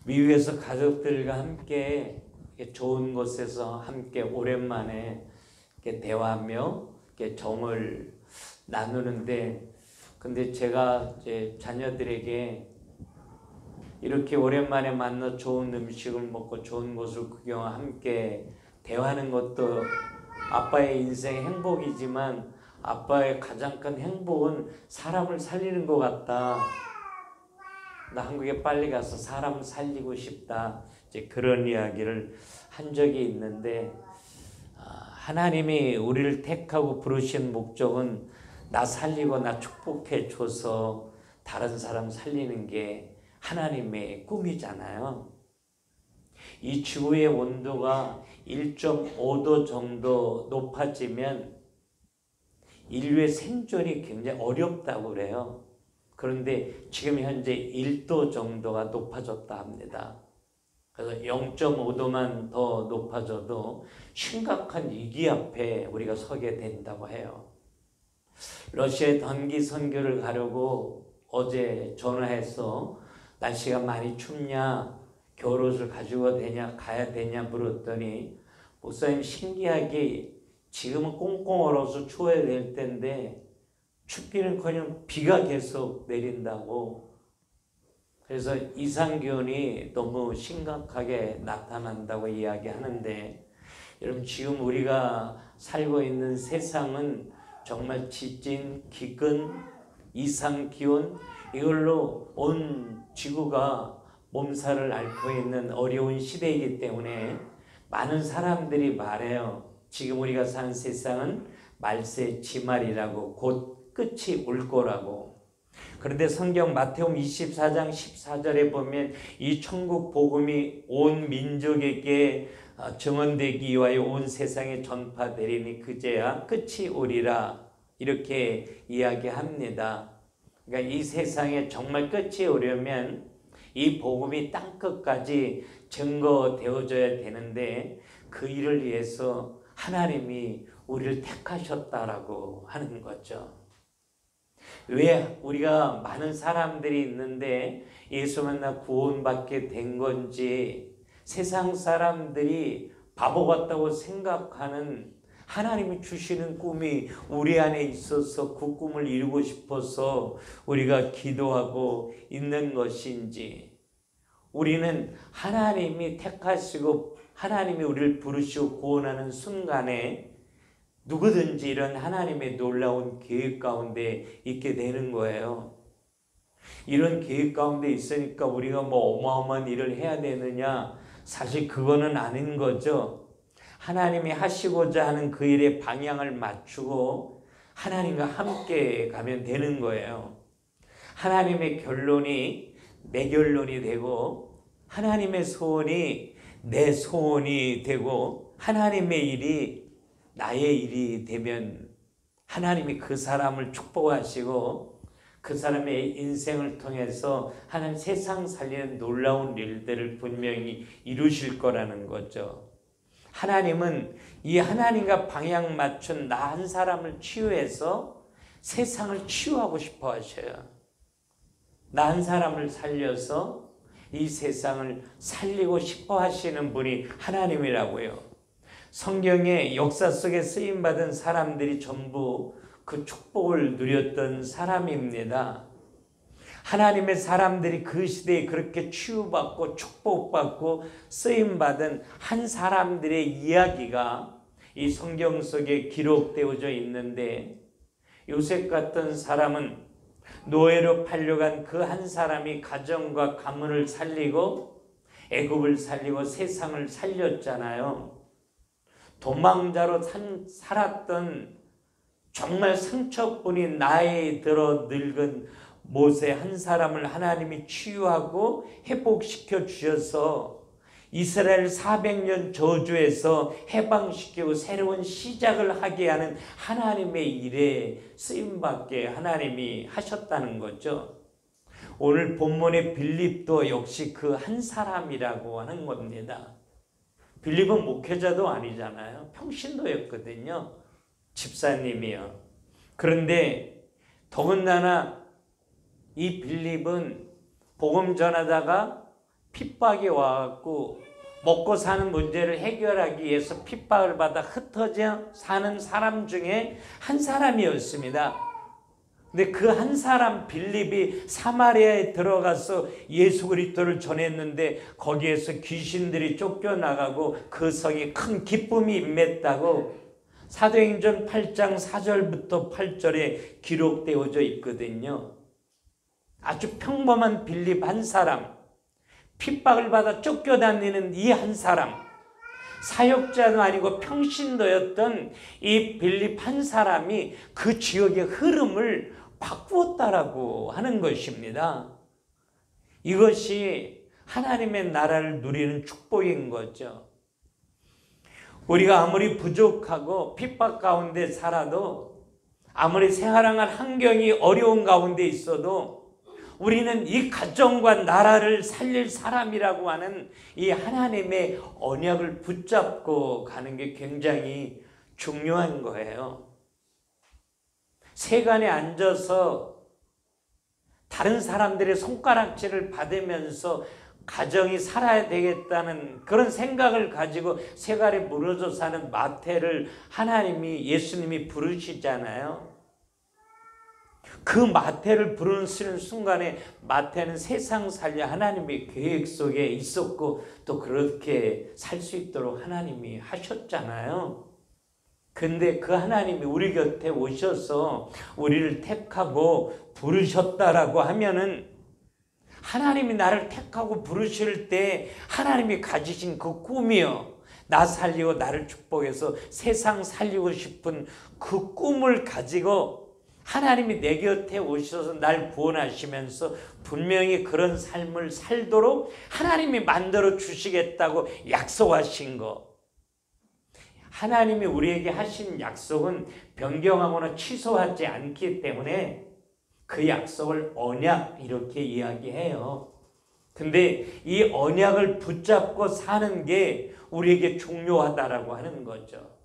미국에서 가족들과 함께 좋은 곳에서 함께 오랜만에 대화하며 정을 나누는데, 근데 제가 이제 자녀들에게 이렇게 오랜만에 만나 좋은 음식을 먹고 좋은 곳을 구경하고 함께 대화하는 것도 아빠의 인생의 행복이지만 아빠의 가장 큰 행복은 사람을 살리는 것 같다. 나 한국에 빨리 가서 사람 살리고 싶다. 이제 그런 이야기를 한 적이 있는데, 하나님이 우리를 택하고 부르신 목적은 나 살리고 나 축복해 줘서 다른 사람 살리는 게 하나님의 꿈이잖아요. 이 지구의 온도가 1.5도 정도 높아지면 인류의 생존이 굉장히 어렵다고 그래요. 그런데 지금 현재 1도 정도가 높아졌다 합니다. 그래서 0.5도만 더 높아져도 심각한 위기 앞에 우리가 서게 된다고 해요. 러시아에 단기 선교를 가려고 어제 전화해서 날씨가 많이 춥냐, 겨울옷을 가지고 가야 되냐 물었더니, 목사님 신기하게 지금은 꽁꽁 얼어서 추워야 될 텐데 춥기는커녕 비가 계속 내린다고. 그래서 이상기온이 너무 심각하게 나타난다고 이야기하는데, 여러분 지금 우리가 살고 있는 세상은 정말 지진, 기근, 이상기온, 이걸로 온 지구가 몸살을 앓고 있는 어려운 시대이기 때문에 많은 사람들이 말해요. 지금 우리가 사는 세상은 말세 지말이라고, 곧 끝이 올 거라고. 그런데 성경 마태복음 24장 14절에 보면 이 천국 복음이 온 민족에게 증언되기 위하여 온 세상에 전파되리니 그제야 끝이 오리라, 이렇게 이야기합니다. 그러니까 이 세상에 정말 끝이 오려면 이 복음이 땅끝까지 증거되어져야 되는데, 그 일을 위해서 하나님이 우리를 택하셨다라고 하는 거죠. 왜 우리가 많은 사람들이 있는데 예수 만나 구원받게 된 건지, 세상 사람들이 바보 같다고 생각하는 하나님이 주시는 꿈이 우리 안에 있어서 그 꿈을 이루고 싶어서 우리가 기도하고 있는 것인지, 우리는 하나님이 택하시고 하나님이 우리를 부르시고 구원하는 순간에 누구든지 이런 하나님의 놀라운 계획 가운데 있게 되는 거예요. 이런 계획 가운데 있으니까 우리가 어마어마한 일을 해야 되느냐? 사실 그거는 아닌 거죠. 하나님이 하시고자 하는 그 일의 방향을 맞추고 하나님과 함께 가면 되는 거예요. 하나님의 결론이 내 결론이 되고, 하나님의 소원이 내 소원이 되고, 하나님의 일이 나의 일이 되면 하나님이 그 사람을 축복하시고 그 사람의 인생을 통해서 하나님 세상 살리는 놀라운 일들을 분명히 이루실 거라는 거죠. 하나님은 이 하나님과 방향 맞춘 나 한 사람을 치유해서 세상을 치유하고 싶어 하셔요. 나 한 사람을 살려서 이 세상을 살리고 싶어 하시는 분이 하나님이라고요. 성경의 역사 속에 쓰임받은 사람들이 전부 그 축복을 누렸던 사람입니다. 하나님의 사람들이 그 시대에 그렇게 치유받고 축복받고 쓰임받은 한 사람들의 이야기가 이 성경 속에 기록되어져 있는데, 요셉 같은 사람은 노예로 팔려간 그 한 사람이 가정과 가문을 살리고 애굽을 살리고 세상을 살렸잖아요. 도망자로 살았던 정말 상처뿐인 나이 들어 늙은 모세 한 사람을 하나님이 치유하고 회복시켜 주셔서 이스라엘 400년 저주에서 해방시키고 새로운 시작을 하게 하는 하나님의 일에 쓰임받게 하나님이 하셨다는 거죠. 오늘 본문의 빌립도 역시 그 한 사람이라고 하는 겁니다. 빌립은 목회자도 아니잖아요. 평신도였거든요. 집사님이요. 그런데 더군다나 이 빌립은 복음 전하다가 핍박이 와갖고 먹고 사는 문제를 해결하기 위해서 핍박을 받아 흩어져 사는 사람 중에 한 사람이었습니다. 근데 그 한 사람 빌립이 사마리아에 들어가서 예수 그리스도를 전했는데 거기에서 귀신들이 쫓겨나가고 그 성이 큰 기쁨이 임했다고 사도행전 8장 4절부터 8절에 기록되어져 있거든요. 아주 평범한 빌립 한 사람, 핍박을 받아 쫓겨다니는 이 한 사람, 사역자도 아니고 평신도였던 이 빌립 한 사람이 그 지역의 흐름을 바꾸었다라고 하는 것입니다. 이것이 하나님의 나라를 누리는 축복인 거죠. 우리가 아무리 부족하고 핍박 가운데 살아도, 아무리 생활할 환경이 어려운 가운데 있어도 우리는 이 가정과 나라를 살릴 사람이라고 하는 이 하나님의 언약을 붙잡고 가는 게 굉장히 중요한 거예요. 세간에 앉아서 다른 사람들의 손가락질을 받으면서 가정이 살아야 되겠다는 그런 생각을 가지고 세간에 무너져 사는 마태를 예수님이 부르시잖아요. 그 마태를 부르시는 순간에 마태는 세상 살려 하나님의 계획 속에 있었고 또 그렇게 살 수 있도록 하나님이 하셨잖아요. 근데 그 하나님이 우리 곁에 오셔서 우리를 택하고 부르셨다라고 하면은, 하나님이 나를 택하고 부르실 때 하나님이 가지신 그 꿈이요, 나 살리고 나를 축복해서 세상 살리고 싶은 그 꿈을 가지고 하나님이 내 곁에 오셔서 날 구원하시면서 분명히 그런 삶을 살도록 하나님이 만들어 주시겠다고 약속하신 거. 하나님이 우리에게 하신 약속은 변경하거나 취소하지 않기 때문에 그 약속을 언약 이렇게 이야기해요. 근데 이 언약을 붙잡고 사는 게 우리에게 중요하다라고 하는 거죠.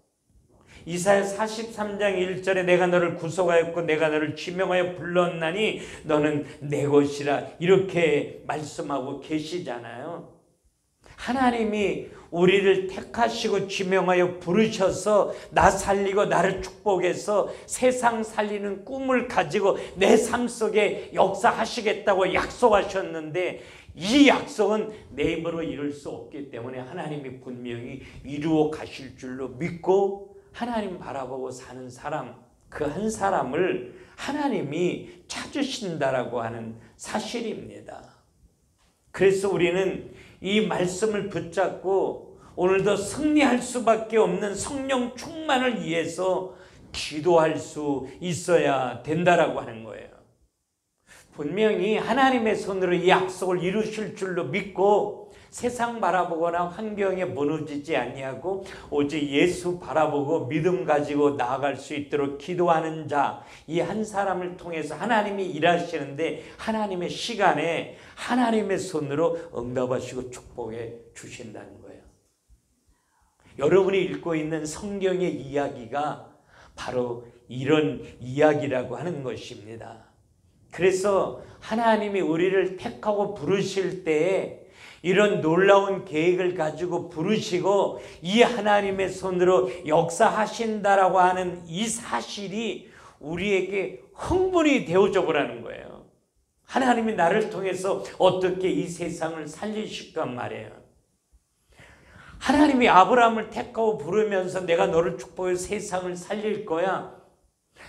이사야 43장 1절에 내가 너를 구속하였고 내가 너를 지명하여 불렀나니 너는 내 것이라, 이렇게 말씀하고 계시잖아요. 하나님이 우리를 택하시고 지명하여 부르셔서 나 살리고 나를 축복해서 세상 살리는 꿈을 가지고 내 삶 속에 역사하시겠다고 약속하셨는데, 이 약속은 내 힘으로 이룰 수 없기 때문에 하나님이 분명히 이루어 가실 줄로 믿고 하나님 바라보고 사는 사람, 그 한 사람을 하나님이 찾으신다라고 하는 사실입니다. 그래서 우리는 이 말씀을 붙잡고 오늘도 승리할 수밖에 없는 성령 충만을 위해서 기도할 수 있어야 된다라고 하는 거예요. 분명히 하나님의 손으로 이 약속을 이루실 줄로 믿고 세상 바라보거나 환경에 무너지지 아니하고 오직 예수 바라보고 믿음 가지고 나아갈 수 있도록 기도하는 자, 이 한 사람을 통해서 하나님이 일하시는데 하나님의 시간에 하나님의 손으로 응답하시고 축복해 주신다는 거예요. 여러분이 읽고 있는 성경의 이야기가 바로 이런 이야기라고 하는 것입니다. 그래서 하나님이 우리를 택하고 부르실 때에 이런 놀라운 계획을 가지고 부르시고 이 하나님의 손으로 역사하신다라고 하는 이 사실이 우리에게 흥분이 되어져 보라는 거예요. 하나님이 나를 통해서 어떻게 이 세상을 살리실까 말이에요. 하나님이 아브라함을 택하고 부르면서 내가 너를 축복해 세상을 살릴 거야.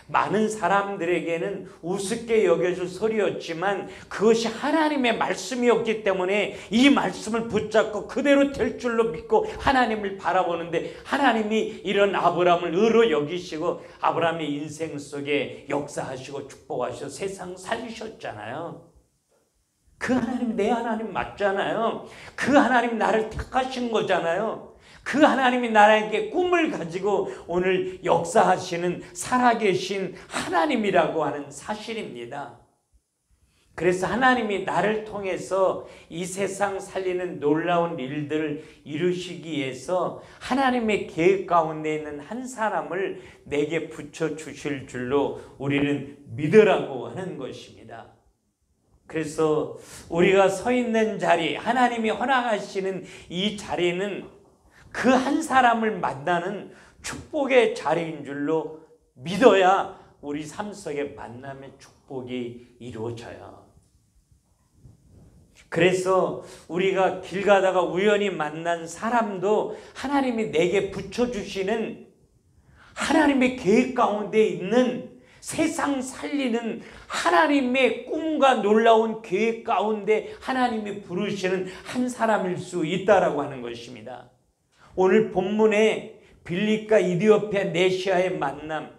많은 사람들에게는 우습게 여겨질 소리였지만 그것이 하나님의 말씀이었기 때문에 이 말씀을 붙잡고 그대로 될 줄로 믿고 하나님을 바라보는데, 하나님이 이런 아브라함을 의로 여기시고 아브라함의 인생 속에 역사하시고 축복하셔서 세상 살리셨잖아요. 그 하나님 내 하나님 맞잖아요. 그 하나님 나를 택하신 거잖아요. 그 하나님이 나에게 꿈을 가지고 오늘 역사하시는 살아계신 하나님이라고 하는 사실입니다. 그래서 하나님이 나를 통해서 이 세상 살리는 놀라운 일들을 이루시기 위해서 하나님의 계획 가운데 있는 한 사람을 내게 붙여주실 줄로 우리는 믿으라고 하는 것입니다. 그래서 우리가 서 있는 자리, 하나님이 허락하시는 이 자리는 그 한 사람을 만나는 축복의 자리인 줄로 믿어야 우리 삶 속에 만남의 축복이 이루어져요. 그래서 우리가 길 가다가 우연히 만난 사람도 하나님이 내게 붙여주시는 하나님의 계획 가운데 있는 세상 살리는 하나님의 꿈과 놀라운 계획 가운데 하나님이 부르시는 한 사람일 수 있다라고 하는 것입니다. 오늘 본문에 빌립과 이디오피아 네시아의 만남,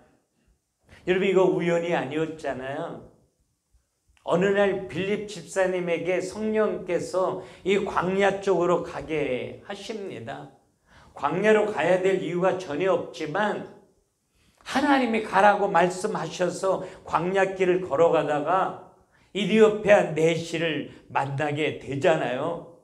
여러분 이거 우연이 아니었잖아요. 어느 날 빌립 집사님에게 성령께서 이 광야 쪽으로 가게 하십니다. 광야로 가야 될 이유가 전혀 없지만 하나님이 가라고 말씀하셔서 광야길을 걸어가다가 이디오피아 내시를 만나게 되잖아요.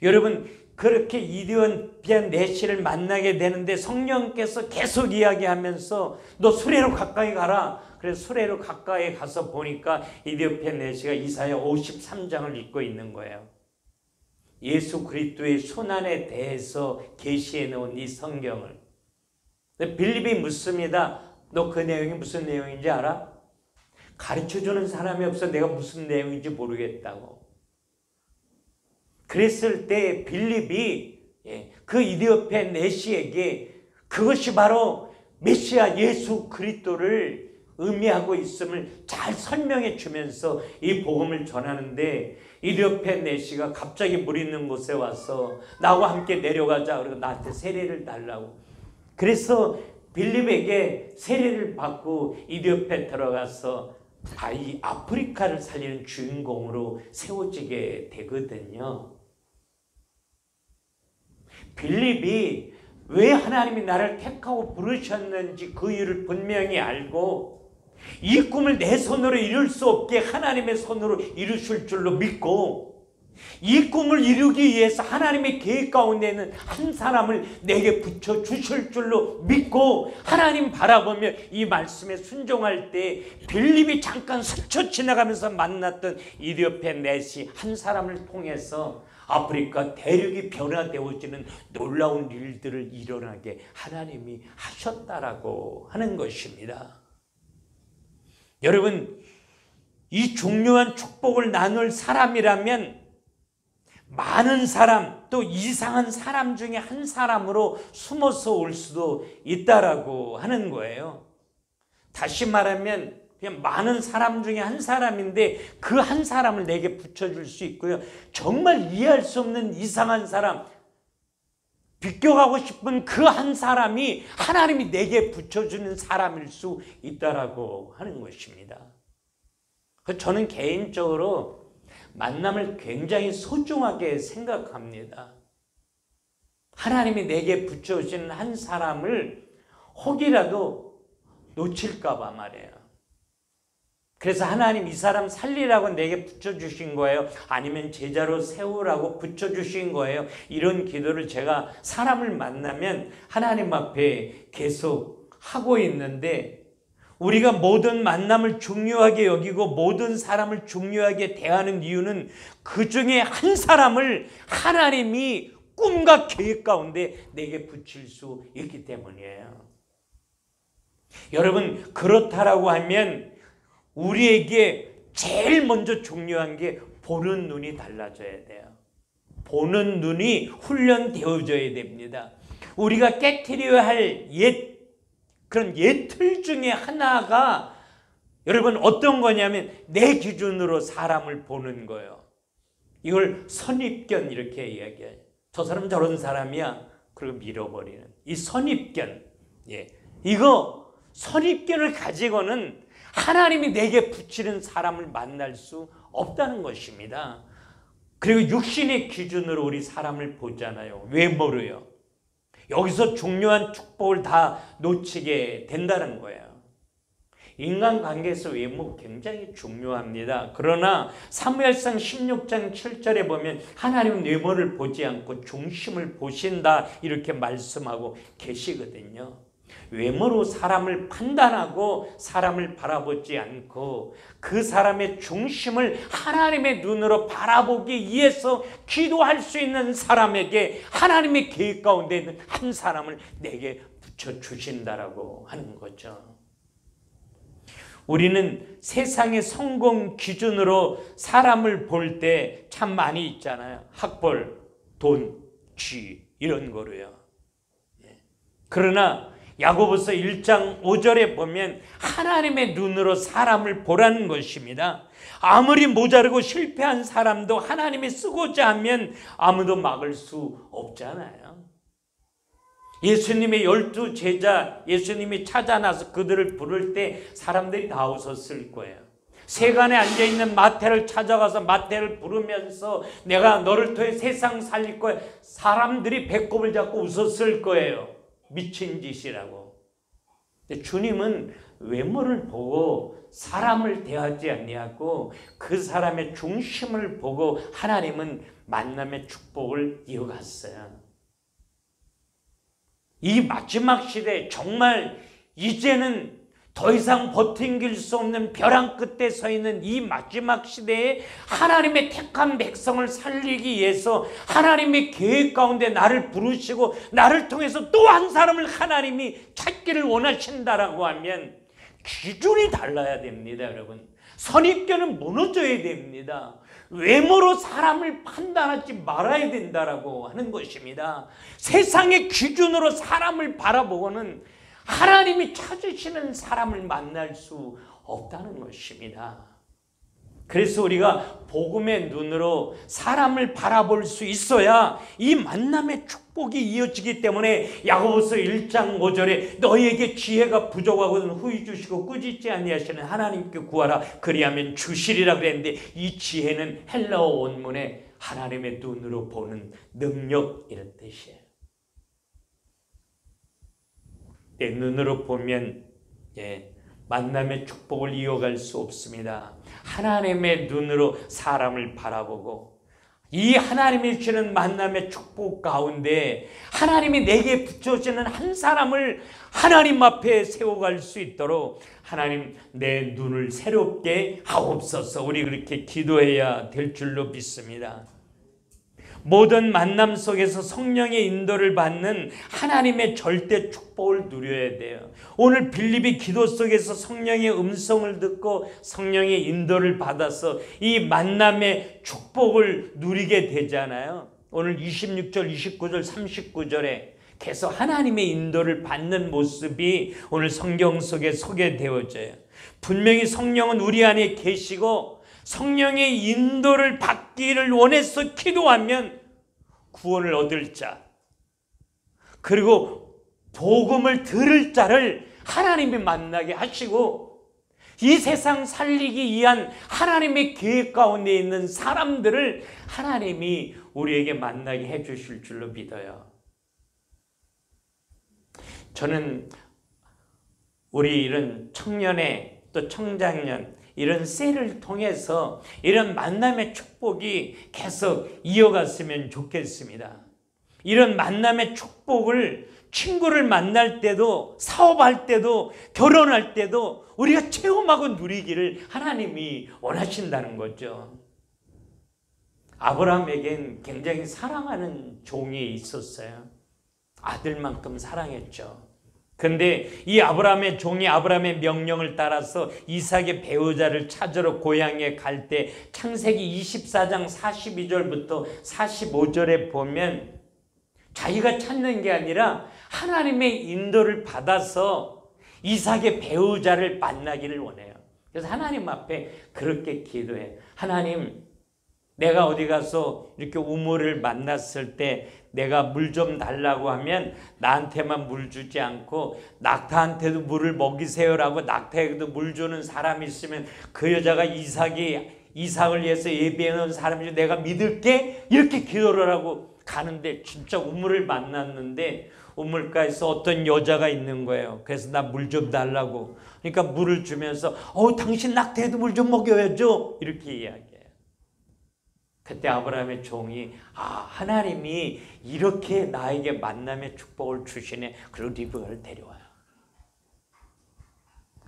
여러분 그렇게 이디오피아 내시를 만나게 되는데 성령께서 계속 이야기하면서 너 수레로 가까이 가라. 그래서 수레로 가까이 가서 보니까 이디오피아 내시가 이사야 53장을 읽고 있는 거예요. 예수 그리스도의 손안에 대해서 계시해 놓은 이 성경을. 빌립이 묻습니다. 너 그 내용이 무슨 내용인지 알아? 가르쳐주는 사람이 없어 내가 무슨 내용인지 모르겠다고. 그랬을 때 빌립이 그 이디오피아 내시에게 그것이 바로 메시아 예수 그리스도를 의미하고 있음을 잘 설명해 주면서 이 복음을 전하는데 이디오피아 내시가 갑자기 물 있는 곳에 와서 나와 함께 내려가자. 그리고 나한테 세례를 달라고. 그래서 빌립에게 세례를 받고 이디오피아에 들어가서 이 아프리카를 살리는 주인공으로 세워지게 되거든요. 빌립이 왜 하나님이 나를 택하고 부르셨는지 그 이유를 분명히 알고 이 꿈을 내 손으로 이룰 수 없게 하나님의 손으로 이루실 줄로 믿고 이 꿈을 이루기 위해서 하나님의 계획 가운데 있는 한 사람을 내게 붙여주실 줄로 믿고 하나님 바라보며 이 말씀에 순종할 때 빌립이 잠깐 스쳐 지나가면서 만났던 이디오피아 내시 한 사람을 통해서 아프리카 대륙이 변화되어지는 놀라운 일들을 일어나게 하나님이 하셨다라고 하는 것입니다. 여러분, 이 중요한 축복을 나눌 사람이라면 많은 사람, 또 이상한 사람 중에 한 사람으로 숨어서 올 수도 있다라고 하는 거예요. 다시 말하면 그냥 많은 사람 중에 한 사람인데 그 한 사람을 내게 붙여줄 수 있고요. 정말 이해할 수 없는 이상한 사람, 비껴가고 싶은 그 한 사람이 하나님이 내게 붙여주는 사람일 수 있다라고 하는 것입니다. 저는 개인적으로 만남을 굉장히 소중하게 생각합니다. 하나님이 내게 붙여주신 한 사람을 혹이라도 놓칠까 봐 말이에요. 그래서 하나님 이 사람 살리라고 내게 붙여주신 거예요? 아니면 제자로 세우라고 붙여주신 거예요? 이런 기도를 제가 사람을 만나면 하나님 앞에 계속 하고 있는데 우리가 모든 만남을 중요하게 여기고 모든 사람을 중요하게 대하는 이유는 그 중에 한 사람을 하나님이 꿈과 계획 가운데 내게 붙일 수 있기 때문이에요. 여러분, 그렇다라고 하면 우리에게 제일 먼저 중요한 게 보는 눈이 달라져야 돼요. 보는 눈이 훈련되어져야 됩니다. 우리가 깨트려야 할 그런 틀 중에 하나가 여러분 어떤 거냐면 내 기준으로 사람을 보는 거예요. 이걸 선입견 이렇게 이야기해요. 저 사람 저런 사람이야. 그리고 밀어버리는 이 선입견. 이거 선입견을 가지고는 하나님이 내게 붙이는 사람을 만날 수 없다는 것입니다. 그리고 육신의 기준으로 우리 사람을 보잖아요. 외모로요. 여기서 중요한 축복을 다 놓치게 된다는 거예요. 인간관계에서 외모 굉장히 중요합니다. 그러나 사무엘상 16장 7절에 보면 하나님은 외모를 보지 않고 중심을 보신다 이렇게 말씀하고 계시거든요. 외모로 사람을 판단하고 사람을 바라보지 않고 그 사람의 중심을 하나님의 눈으로 바라보기 위해서 기도할 수 있는 사람에게 하나님의 계획 가운데 있는 한 사람을 내게 붙여주신다라고 하는 거죠. 우리는 세상의 성공 기준으로 사람을 볼 때 참 많이 있잖아요. 학벌, 돈, 쥐 이런 거로요. 그러나 야고보서 1장 5절에 보면 하나님의 눈으로 사람을 보라는 것입니다. 아무리 모자르고 실패한 사람도 하나님이 쓰고자 하면 아무도 막을 수 없잖아요. 예수님의 12 제자, 예수님이 찾아나서 그들을 부를 때 사람들이 다 웃었을 거예요. 세간에 앉아있는 마태를 찾아가서 마태를 부르면서 내가 너를 통해 세상 살릴 거야. 사람들이 배꼽을 잡고 웃었을 거예요. 미친 짓이라고. 주님은 외모를 보고 사람을 대하지 아니하고 그 사람의 중심을 보고 하나님은 만남의 축복을 이어갔어요. 이 마지막 시대에 정말 이제는 더 이상 버팅길 수 없는 벼랑 끝에 서 있는 이 마지막 시대에 하나님의 택한 백성을 살리기 위해서 하나님의 계획 가운데 나를 부르시고 나를 통해서 또 한 사람을 하나님이 찾기를 원하신다라고 하면 기준이 달라야 됩니다, 여러분. 선입견은 무너져야 됩니다. 외모로 사람을 판단하지 말아야 된다라고 하는 것입니다. 세상의 기준으로 사람을 바라보고는 하나님이 찾으시는 사람을 만날 수 없다는 것입니다. 그래서 우리가 복음의 눈으로 사람을 바라볼 수 있어야 이 만남의 축복이 이어지기 때문에 야고보서 1장 5절에 너희에게 지혜가 부족하거든 후히 주시고 꾸짖지 아니하시는 하나님께 구하라 그리하면 주시리라 그랬는데 이 지혜는 헬라어 원문에 하나님의 눈으로 보는 능력 이런 뜻이에요. 내 눈으로 보면 만남의 축복을 이어갈 수 없습니다. 하나님의 눈으로 사람을 바라보고 이 하나님이 주는 만남의 축복 가운데 하나님이 내게 붙여주는 한 사람을 하나님 앞에 세워갈 수 있도록 하나님 내 눈을 새롭게 하옵소서. 우리 그렇게 기도해야 될 줄로 믿습니다. 모든 만남 속에서 성령의 인도를 받는 하나님의 절대 축복을 누려야 돼요. 오늘 빌립이 기도 속에서 성령의 음성을 듣고 성령의 인도를 받아서 이 만남의 축복을 누리게 되잖아요. 오늘 26절, 29절, 39절에 계속 하나님의 인도를 받는 모습이 오늘 성경 속에 소개되어져요. 분명히 성령은 우리 안에 계시고 성령의 인도를 받기를 원해서 기도하면 구원을 얻을 자, 그리고 복음을 들을 자를 하나님이 만나게 하시고 이 세상 살리기 위한 하나님의 계획 가운데 있는 사람들을 하나님이 우리에게 만나게 해주실 줄로 믿어요. 저는 우리 이런 청년회 또 청장년 이런 셀을 통해서 이런 만남의 축복이 계속 이어갔으면 좋겠습니다. 이런 만남의 축복을 친구를 만날 때도 사업할 때도 결혼할 때도 우리가 체험하고 누리기를 하나님이 원하신다는 거죠. 아브라함에겐 굉장히 사랑하는 종이 있었어요. 아들만큼 사랑했죠. 그런데 이 아브라함의 종이 아브라함의 명령을 따라서 이삭의 배우자를 찾으러 고향에 갈 때 창세기 24장 42절부터 45절에 보면 자기가 찾는 게 아니라 하나님의 인도를 받아서 이삭의 배우자를 만나기를 원해요. 그래서 하나님 앞에 그렇게 기도해. 하나님, 내가 어디 가서 이렇게 우물을 만났을 때 내가 물 좀 달라고 하면 나한테만 물 주지 않고 낙타한테도 물을 먹이세요라고 낙타에게도 물 주는 사람이 있으면 그 여자가 이삭을 위해서 예비해놓은 사람이지 내가 믿을게, 이렇게 기도를 하고 가는데 진짜 우물을 만났는데 우물가에서 어떤 여자가 있는 거예요. 그래서 나 물 좀 달라고. 그러니까 물을 주면서 당신 낙타에도 물 좀 먹여야죠, 이렇게 이야기해요. 그때 아브라함의 종이 하나님이 이렇게 나에게 만남의 축복을 주시네. 그리고 리브가를 데려와요.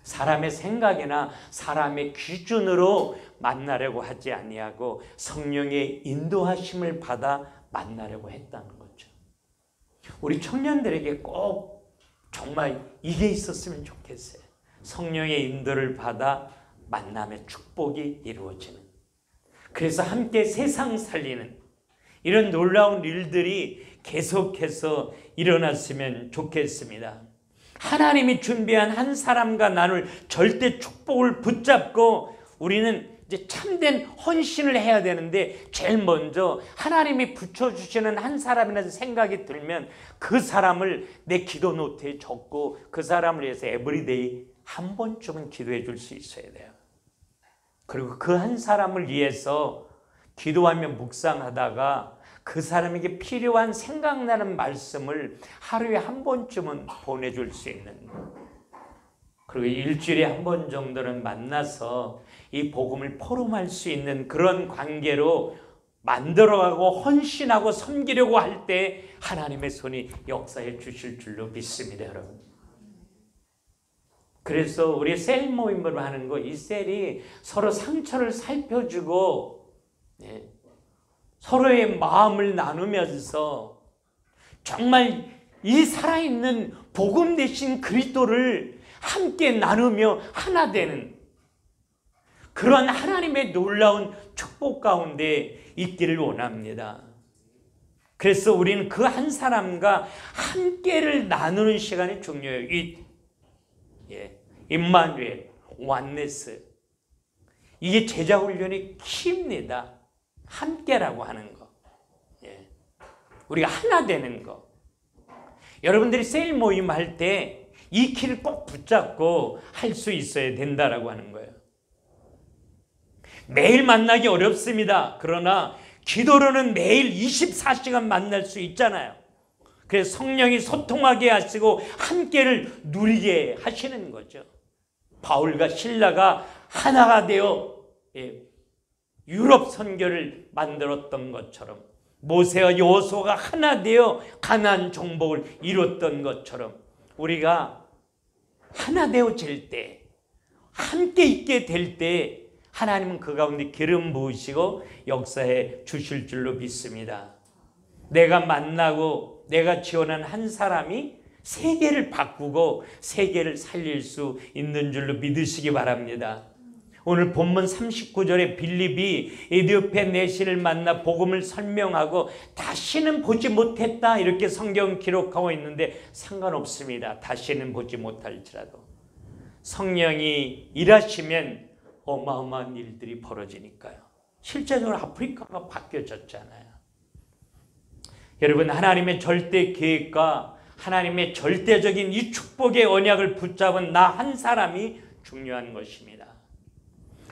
사람의 생각이나 사람의 기준으로 만나려고 하지 아니하고 성령의 인도하심을 받아 만나려고 했다는 거죠. 우리 청년들에게 꼭 정말 이게 있었으면 좋겠어요. 성령의 인도를 받아 만남의 축복이 이루어지는. 그래서 함께 세상 살리는 이런 놀라운 일들이 계속해서 일어났으면 좋겠습니다. 하나님이 준비한 한 사람과 나눌 절대 축복을 붙잡고 우리는 이제 참된 헌신을 해야 되는데, 제일 먼저 하나님이 붙여주시는 한 사람이라는 생각이 들면 그 사람을 내 기도 노트에 적고 그 사람을 위해서 에브리데이 한 번쯤은 기도해 줄 수 있어야 돼요. 그리고 그 한 사람을 위해서 기도하며 묵상하다가 그 사람에게 필요한 생각나는 말씀을 하루에 한 번쯤은 보내줄 수 있는, 그리고 일주일에 한 번 정도는 만나서 이 복음을 포럼할 수 있는 그런 관계로 만들어가고 헌신하고 섬기려고 할 때 하나님의 손이 역사해 주실 줄로 믿습니다, 여러분. 그래서 우리 셀 모임을 하는 거, 이 셀이 서로 상처를 살펴주고 서로의 마음을 나누면서 정말 이 살아있는 복음 대신 그리스도를 함께 나누며 하나 되는 그런 하나님의 놀라운 축복 가운데 있기를 원합니다. 그래서 우리는 그 한 사람과 함께를 나누는 시간이 중요해요. 임마누엘, 원네스, 이게 제자훈련의 키입니다. 함께라고 하는 거, 우리가 하나 되는 거. 여러분들이 셀 모임 할 때 이 키를 꼭 붙잡고 할 수 있어야 된다라고 하는 거예요. 매일 만나기 어렵습니다. 그러나 기도로는 매일 24시간 만날 수 있잖아요. 그래서 성령이 소통하게 하시고 함께를 누리게 하시는 거죠. 바울과 실라가 하나가 되어 유럽 선교를 만들었던 것처럼, 모세와 여호수아가 하나 되어 가나안 정복을 이뤘던 것처럼, 우리가 하나 되어질 때, 함께 있게 될 때 하나님은 그 가운데 기름 부으시고 역사해 주실 줄로 믿습니다. 내가 만나고 내가 지원한 한 사람이 세계를 바꾸고 세계를 살릴 수 있는 줄로 믿으시기 바랍니다. 오늘 본문 39절에 빌립이 에디오피아 내시를 만나 복음을 설명하고 다시는 보지 못했다 이렇게 성경 기록하고 있는데 상관없습니다. 다시는 보지 못할지라도 성령이 일하시면 어마어마한 일들이 벌어지니까요. 실제적으로 아프리카가 바뀌어졌잖아요. 여러분, 하나님의 절대 계획과 하나님의 절대적인 이 축복의 언약을 붙잡은 나 한 사람이 중요한 것입니다.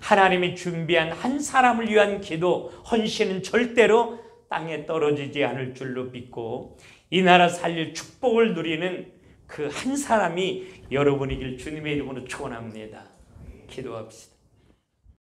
하나님이 준비한 한 사람을 위한 기도, 헌신은 절대로 땅에 떨어지지 않을 줄로 믿고 이 나라 살릴 축복을 누리는 그 한 사람이 여러분이길 주님의 이름으로 축원합니다. 기도합시다.